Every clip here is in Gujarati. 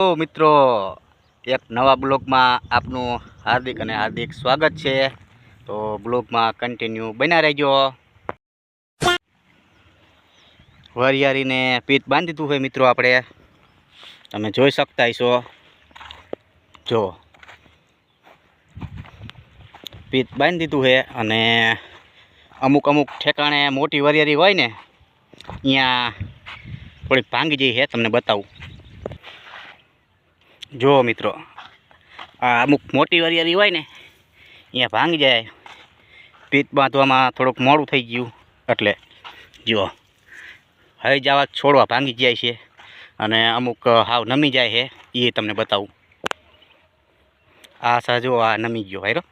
તો મિત્રો એક નવા બ્લોગમાં આપનું હાર્દિક અને હાર્દિક સ્વાગત છે। તો બ્લોગમાં કન્ટિન્યુ બન્યા રહેજો। વરિયાળીને પીત બાંધી દીધું હોય મિત્રો, આપણે તમે જોઈ શકતા હશો। જો પીત બાંધી દીધું છે અને અમુક ઠેકાણે મોટી વરિયાળી હોય ને અહીંયા થોડીક ભાંગી જઈ છે, તમને બતાવું। જો મિત્રો આ અમુક મોટી વરિયાળી હોય ને અહીંયા ભાંગી જાય, પીત બાંધવામાં થોડુંક મોડું થઈ ગયું એટલે જો હવે જવા છોડવા ભાંગી જાય છે અને અમુક હાવ નમી જાય છે, એ તમને બતાવું। આ સાજો આ નમી ગયો હારો।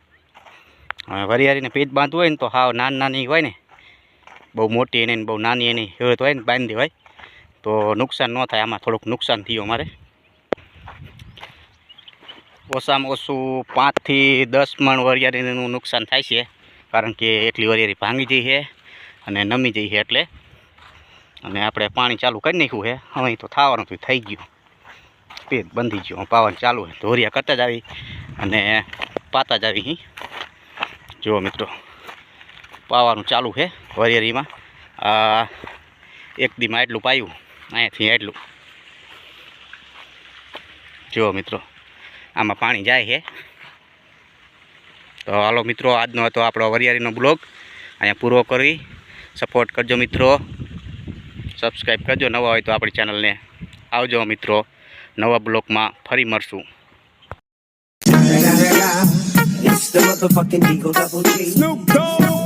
વરિયાળીને પીત બાંધવું હોય ને તો હાવ નાની હોય ને, બહુ મોટી એને બહુ નાની એની હેત હોય ને બાંધી હોય તો નુકસાન ન થાય। આમાં થોડુંક નુકસાન થયું અમારે, ઓછામાં ઓછું 5 થી 10 મણ વરિયાળીનું નુકસાન થાય છે, કારણ કે એટલી વરિયાળી ભાંગી જઈ છે અને નમી જઈ છે એટલે। અને આપણે પાણી ચાલુ કરી નાખ્યું છે, હવે તો થવાનું તો થઈ ગયું, પેટ બંધી ગયો, પાવાનું ચાલુ છે, ધોરિયા કરતા જ આવી અને પાતા જ આવી। જુઓ મિત્રો પાવાનું ચાલુ છે વરિયાળીમાં। આ એક દીમાં એટલું પાયું, અહીંયાથી એટલું। જુઓ મિત્રો આમાં પાણી જાય છે। તો હાલો મિત્રો, આજનો હતો આપણો વરિયાળીનો બ્લોગ અહીંયા પૂરો કરી। સપોર્ટ કરજો મિત્રો, સબસ્ક્રાઈબ કરજો નવા હોય તો આપણી ચેનલને। આવજો મિત્રો, નવા બ્લોગમાં ફરી મળશું। It's the motherfucking Eagle Double G. Snoop Dogg.